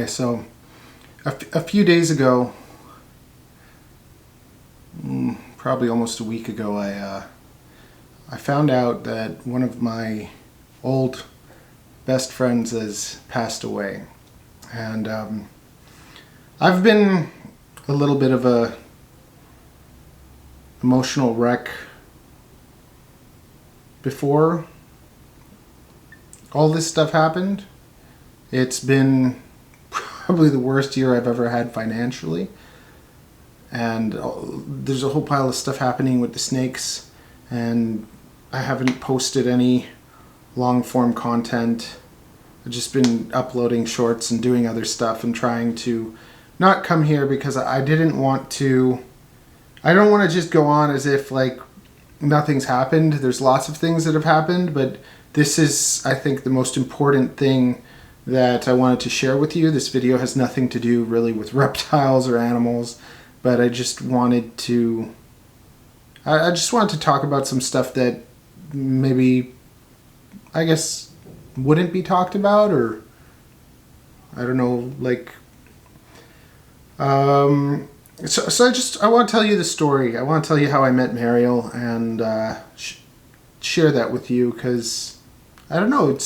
Hi, so a few days ago, probably almost a week ago, I found out that one of my old best friends has passed away. And I've been a little bit of a emotional wreck before all this stuff happened. It's been probably the worst year I've ever had financially, and there's a whole pile of stuff happening with the snakes, and I haven't posted any long form content. I've just been uploading shorts and doing other stuff and trying to not come here because I don't want to just go on as if like nothing's happened. There's lots of things that have happened, but this is, I think, the most important thing that I wanted to share with you. This video has nothing to do really with reptiles or animals, but I just wanted to talk about some stuff that maybe, I guess, wouldn't be talked about, or I don't know, like, so I want to tell you the story. I want to tell you how I met Meriel and share that with you, because I don't know,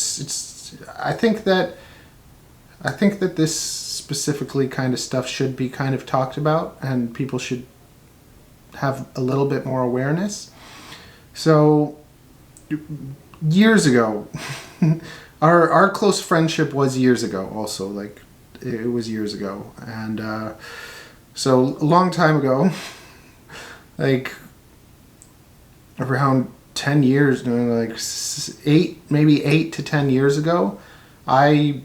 I think that this specifically kind of stuff should be kind of talked about, and people should have a little bit more awareness. So years ago, our close friendship was years ago also, like it was years ago. And so a long time ago, like around 10 years, like 8 to 10 years ago, I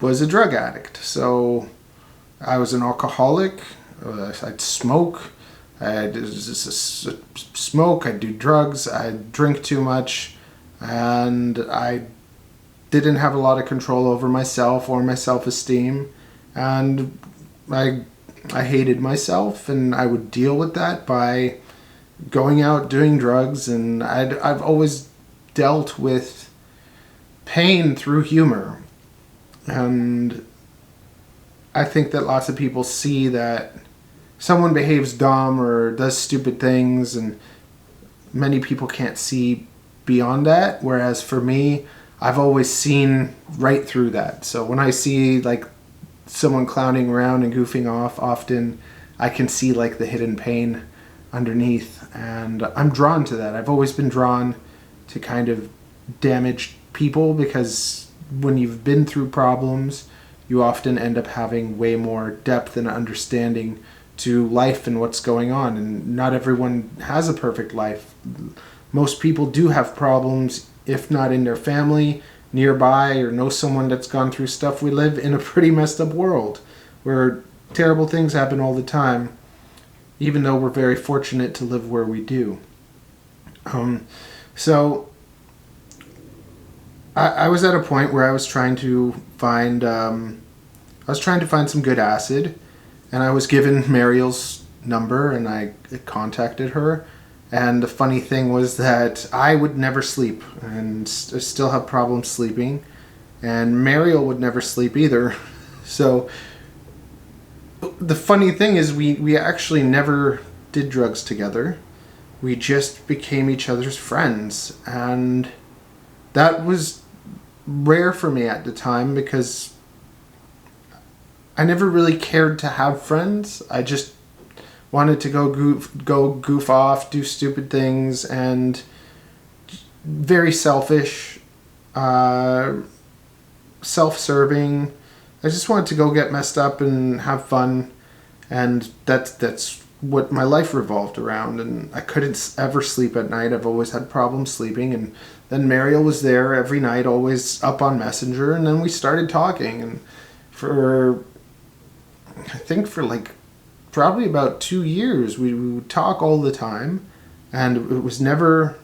was a drug addict. So I was an alcoholic. I'd smoke. I'd do drugs. I'd drink too much, and I didn't have a lot of control over myself or my self-esteem, and I hated myself, and I would deal with that by going out doing drugs. And I've always dealt with pain through humor. And I think that lots of people see that someone behaves dumb or does stupid things, and many people can't see beyond that. Whereas for me, I've always seen right through that. So when I see like someone clowning around and goofing off, often I can see like the hidden pain underneath, and I'm drawn to that. I've always been drawn to kind of damaged people, because when you've been through problems, you often end up having way more depth and understanding to life and what's going on. And not everyone has a perfect life. Most people do have problems, if not in their family, nearby, or know someone that's gone through stuff. We live in a pretty messed up world where terrible things happen all the time, even though we're very fortunate to live where we do. So I was at a point where I was trying to find some good acid, and I was given Meriel's number, and I contacted her. And the funny thing was that I would never sleep, and I still have problems sleeping, and Meriel would never sleep either. So the funny thing is we actually never did drugs together. We just became each other's friends, and that was rare for me at the time, because I never really cared to have friends. I just wanted to go goof off, do stupid things, and very selfish, self-serving. I just wanted to go get messed up and have fun, and that's what my life revolved around. And I couldn't ever sleep at night. I've always had problems sleeping. And then Meriel was there every night, always up on Messenger, and then we started talking. And I think for like probably about 2 years, we would talk all the time, and we never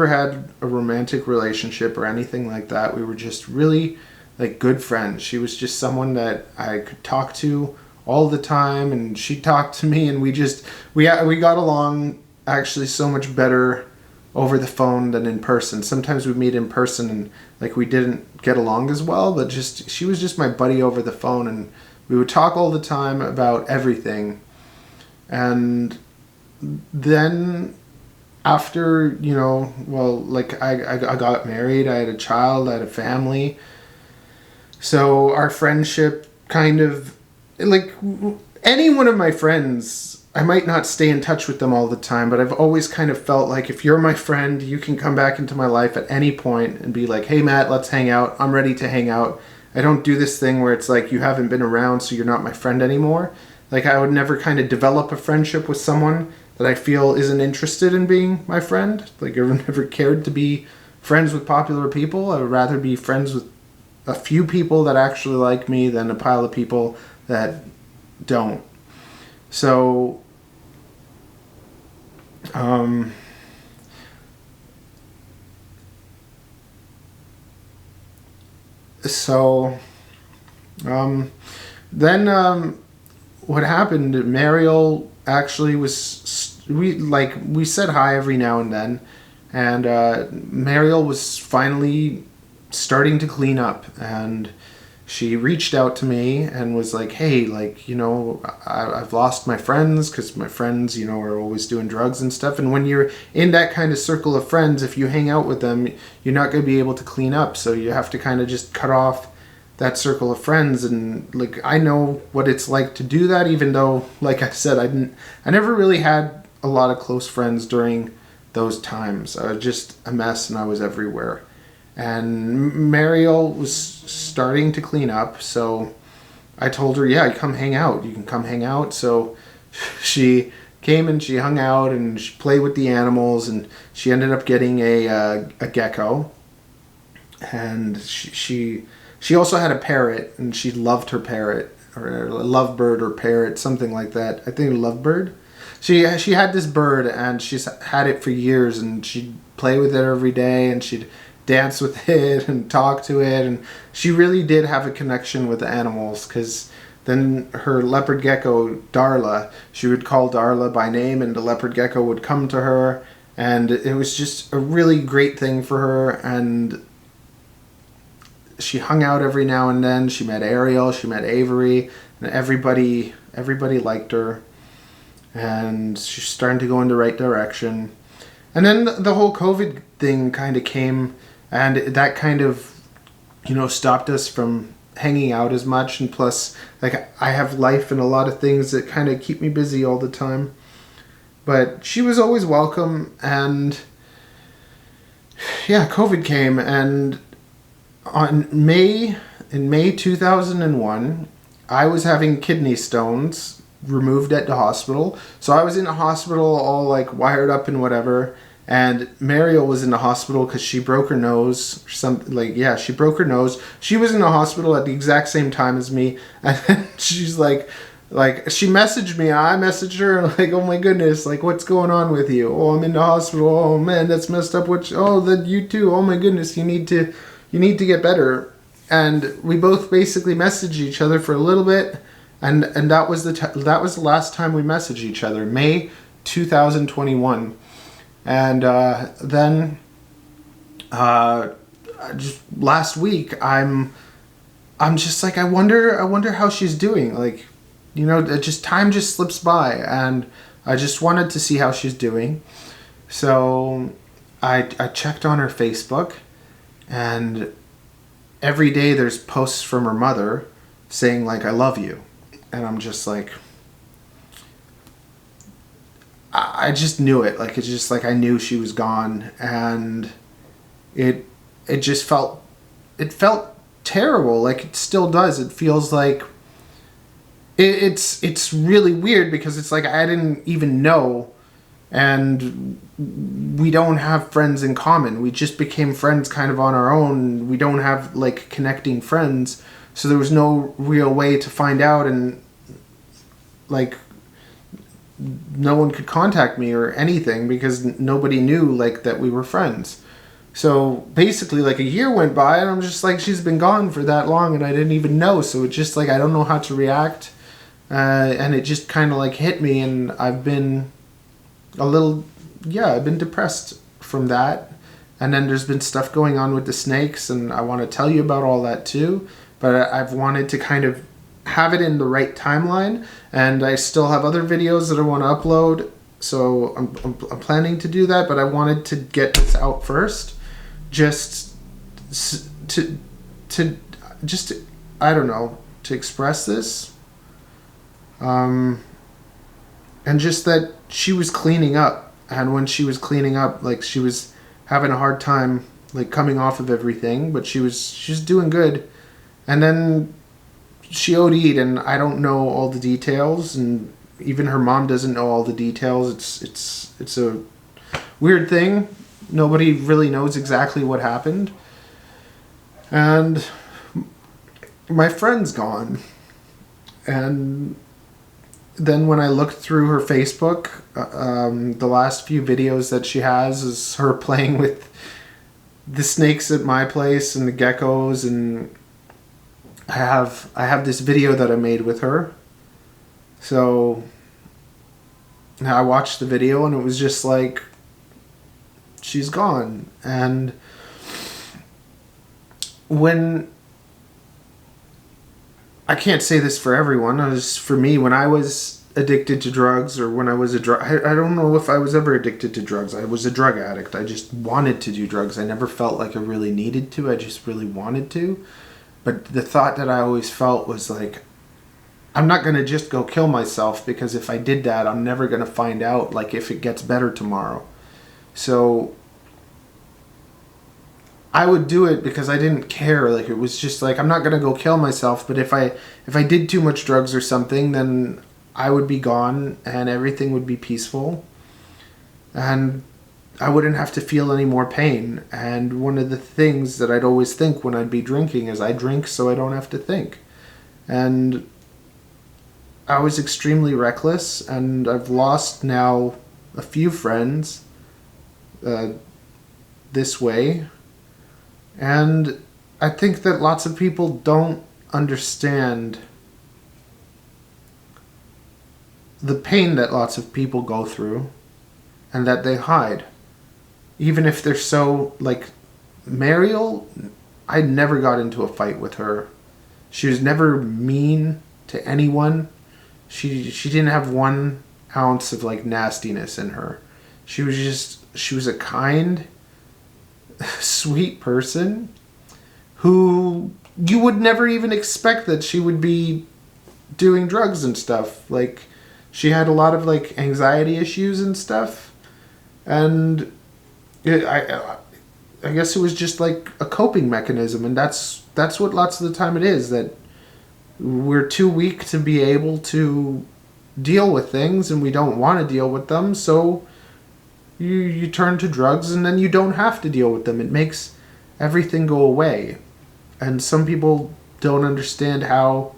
had a romantic relationship or anything like that. We were just really like good friends. She was just someone that I could talk to all the time, and she talked to me, and we got along actually so much better over the phone than in person. Sometimes we meet in person and like we didn't get along as well, but she was just my buddy over the phone, and we would talk all the time about everything. And then after, you know, well, like I got married, I had a child, I had a family. So our friendship kind of, like, any one of my friends, I might not stay in touch with them all the time, but I've always kind of felt like if you're my friend, you can come back into my life at any point and be like, hey Matt, let's hang out. I'm ready to hang out. I don't do this thing where it's like you haven't been around so you're not my friend anymore. Like, I would never kind of develop a friendship with someone that I feel isn't interested in being my friend. Like, I've never cared to be friends with popular people. I would rather be friends with a few people that actually like me than a pile of people that don't. So, then what happened, Meriel actually was, we said hi every now and then, and Meriel was finally starting to clean up, and she reached out to me and was like, hey, like, you know, I've lost my friends because my friends, you know, are always doing drugs and stuff. And when you're in that kind of circle of friends, if you hang out with them, you're not going to be able to clean up. So you have to kind of just cut off that circle of friends. And like, I know what it's like to do that, even though, like I said, I never really had a lot of close friends during those times. I was just a mess and I was everywhere. And Meriel was starting to clean up, so I told her, yeah, come hang out. You can come hang out. So she came and she hung out and she played with the animals, and she ended up getting a gecko. And she also had a parrot, and she loved her parrot, or a lovebird or parrot, something like that. I think lovebird. She had this bird, and she's had it for years, and she'd play with it every day, and she'd dance with it and talk to it, and she really did have a connection with the animals, because then her leopard gecko Darla, she would call Darla by name, and the leopard gecko would come to her, and it was just a really great thing for her. And she hung out every now and then. She met Ariel, she met Avery, and everybody liked her, and she's starting to go in the right direction. And then the whole COVID thing kind of came, and that kind of, you know, stopped us from hanging out as much. And plus, like, I have life and a lot of things that kind of keep me busy all the time. But she was always welcome, and yeah, COVID came, and in May 2001, I was having kidney stones removed at the hospital. So I was in the hospital all like wired up and whatever. And Meriel was in the hospital because she broke her nose. She broke her nose. She was in the hospital at the exact same time as me. And then she's like, she messaged me. I messaged her, like, oh my goodness, like, what's going on with you? Oh, I'm in the hospital. Oh man, that's messed up. Then you too. Oh my goodness, you need to get better. And we both basically messaged each other for a little bit. And that was the last time we messaged each other, May 2021. And then just last week, I'm just like, I wonder how she's doing. Like, you know, time just slips by, and I just wanted to see how she's doing. So I checked on her Facebook, and every day there's posts from her mother saying like, I love you. And I'm just like, I just knew it. Like, it's just like I knew she was gone, and it just felt terrible. Like, it still does. It feels like it's really weird, because it's like I didn't even know, and we don't have friends in common. We just became friends kind of on our own. We don't have like connecting friends, so there was no real way to find out, and like no one could contact me or anything because nobody knew like that we were friends. So basically like a year went by, and I'm just like, she's been gone for that long and I didn't even know. So it's just like, I don't know how to react. And it just kind of like hit me, and I've been I've been depressed from that. And then there's been stuff going on with the snakes, and I want to tell you about all that too. But I've wanted to kind of have it in the right timeline, and I still have other videos that I want to upload, so I'm planning to do that, but I wanted to get this out first, just to I don't know, to express this, and just that she was cleaning up, and when she was cleaning up, like, she was having a hard time, like, coming off of everything, but she's doing good, and then she OD'd, and I don't know all the details, and even her mom doesn't know all the details. It's a weird thing. Nobody really knows exactly what happened. And my friend's gone. And then when I looked through her Facebook, the last few videos that she has is her playing with the snakes at my place and the geckos, and I have this video that I made with her. So I watched the video, and it was just like, she's gone. And when, I can't say this for everyone, it was for me, when I was addicted to drugs, or when I was I don't know if I was ever addicted to drugs. I was a drug addict. I just wanted to do drugs. I never felt like I really needed to. I just really wanted to. But the thought that I always felt was like, I'm not going to just go kill myself, because if I did that, I'm never going to find out, like, if it gets better tomorrow. So I would do it because I didn't care. Like, it was just like, I'm not going to go kill myself, but if I did too much drugs or something, then I would be gone and everything would be peaceful. And I wouldn't have to feel any more pain. And one of the things that I'd always think when I'd be drinking is, I drink so I don't have to think. And I was extremely reckless, and I've lost now a few friends this way. And I think that lots of people don't understand the pain that lots of people go through, and that they hide. Even if they're so, like, Meriel, I never got into a fight with her. She was never mean to anyone. She didn't have 1 ounce of, like, nastiness in her. She was a kind, sweet person who you would never even expect that she would be doing drugs and stuff. Like, she had a lot of, like, anxiety issues and stuff, and I guess it was just like a coping mechanism, and that's what lots of the time it is, that we're too weak to be able to deal with things, and we don't want to deal with them, so you turn to drugs, and then you don't have to deal with them. It makes everything go away. And some people don't understand how,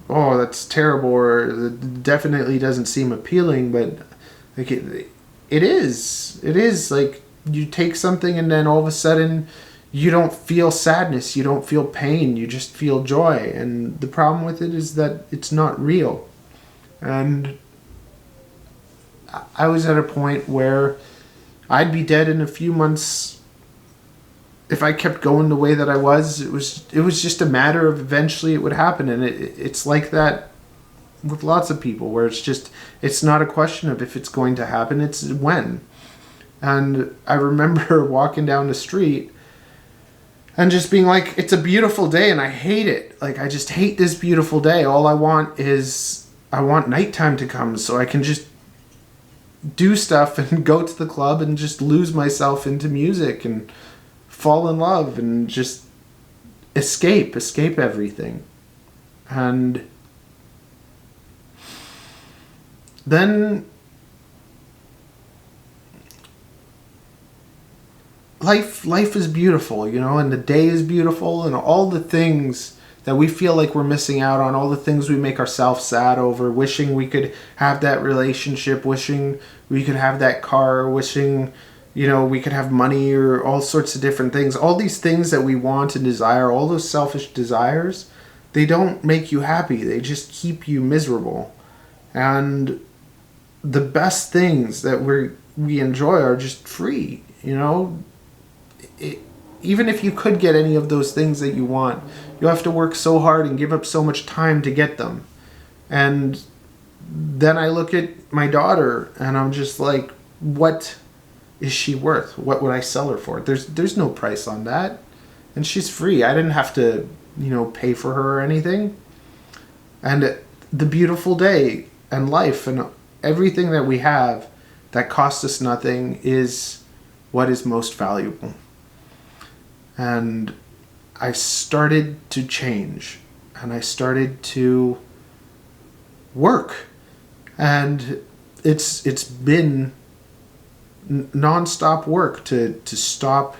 oh, that's terrible, or it definitely doesn't seem appealing, but like it is. It is like, you take something and then all of a sudden you don't feel sadness, you don't feel pain, you just feel joy. And the problem with it is that it's not real. And I was at a point where I'd be dead in a few months if I kept going the way that I was. It was just a matter of eventually it would happen. And it's like that with lots of people, where it's not a question of if it's going to happen, it's when. And I remember walking down the street and just being like, it's a beautiful day and I hate it. Like, I just hate this beautiful day. All I want nighttime to come so I can just do stuff and go to the club and just lose myself into music and fall in love and just escape everything. And then life is beautiful, and the day is beautiful, and all the things that we feel like we're missing out on, all the things we make ourselves sad over, wishing we could have that relationship, wishing we could have that car, wishing, we could have money, or all sorts of different things. All these things that we want and desire, all those selfish desires, they don't make you happy. They just keep you miserable. And the best things that we enjoy are just free, even if you could get any of those things that you want, you have to work so hard and give up so much time to get them. And then I look at my daughter and I'm just like, what is she worth? What would I sell her for? There's no price on that. And she's free. I didn't have to, pay for her or anything. And the beautiful day and life and everything that we have that costs us nothing is what is most valuable. And I started to change, and I started to work, and it's been non-stop work to stop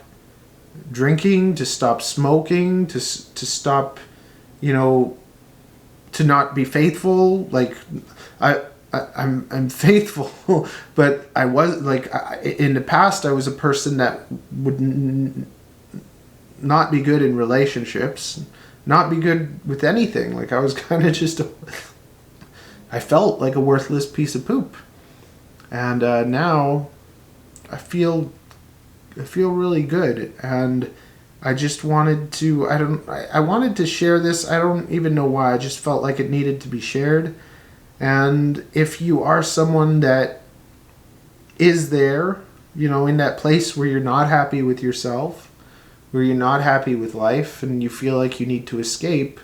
drinking, to stop smoking, to stop, to not be faithful. Like I'm faithful, but I was like, in the past I was a person that would not be good in relationships, not be good with anything. Like I was kind of just I felt like a worthless piece of poop. And now I feel really good, and I just wanted to, I wanted to share this. I don't even know why. I just felt like it needed to be shared. And if you are someone that is there, in that place where you're not happy with yourself, where you're not happy with life, and you feel like you need to escape,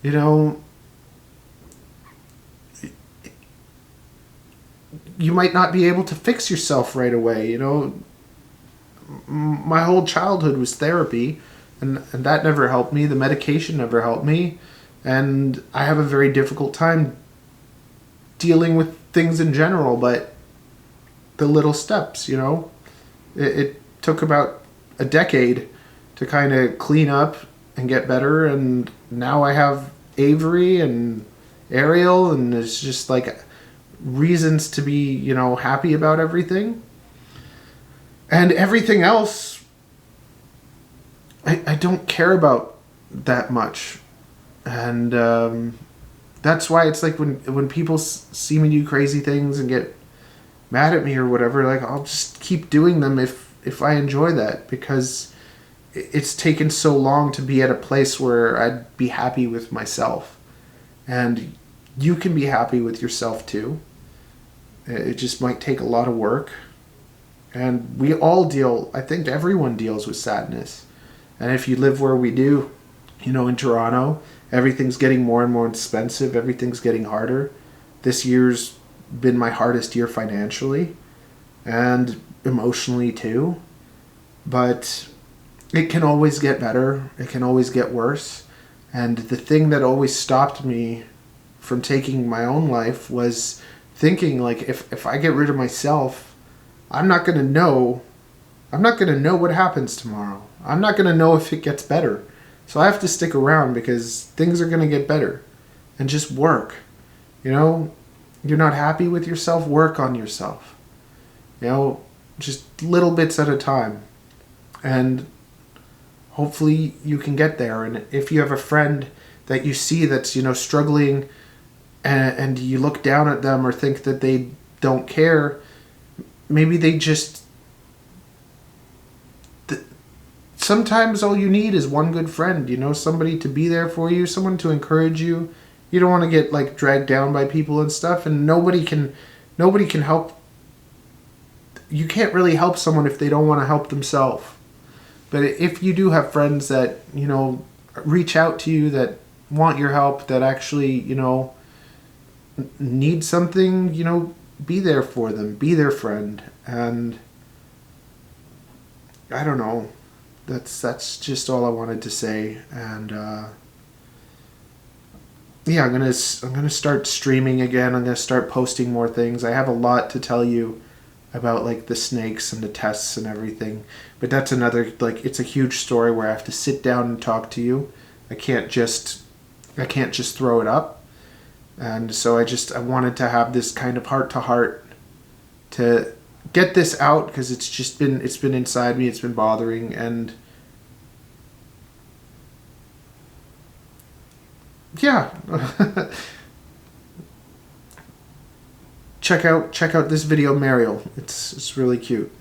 you might not be able to fix yourself right away. My whole childhood was therapy, and that never helped me. The medication never helped me, and I have a very difficult time dealing with things in general. But the little steps, it took about a decade to kind of clean up and get better, and now I have Avery and Ariel, and it's just like reasons to be, happy about everything. And everything else, I don't care about that much. And that's why it's like when people see me do crazy things and get mad at me or whatever, like I'll just keep doing them if I enjoy that, because it's taken so long to be at a place where I'd be happy with myself. And you can be happy with yourself too. It just might take a lot of work. And we all I think everyone deals with sadness. And if you live where we do, in Toronto, everything's getting more and more expensive. Everything's getting harder. This year's been my hardest year financially and emotionally too. But it can always get better. It can always get worse. And the thing that always stopped me from taking my own life was thinking, like, if I get rid of myself, I'm not going to know what happens tomorrow. I'm not going to know if it gets better. So I have to stick around because things are going to get better. And just work. You're not happy with yourself, work on yourself. Just little bits at a time. And hopefully you can get there. And if you have a friend that you see that's, struggling, and you look down at them or think that they don't care, maybe they just... Sometimes all you need is one good friend, somebody to be there for you, someone to encourage you. You don't want to get like dragged down by people and stuff, and nobody can help. You can't really help someone if they don't want to help themselves. But if you do have friends that, reach out to you, that want your help, that actually, need something, be there for them, be their friend. And I don't know, that's just all I wanted to say. And yeah, I'm gonna start streaming again. I'm gonna start posting more things. I have a lot to tell you about, like the snakes and the tests and everything, but that's another, like, it's a huge story where I have to sit down and talk to you. I can't just throw it up. And so I wanted to have this kind of heart to heart to get this out, because it's been inside me, it's been bothering. And yeah. check out this video, Meriel. It's really cute.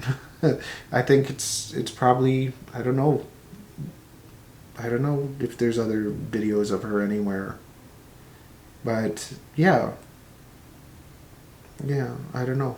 I think it's probably, I don't know. I don't know if there's other videos of her anywhere. But yeah. Yeah, I don't know.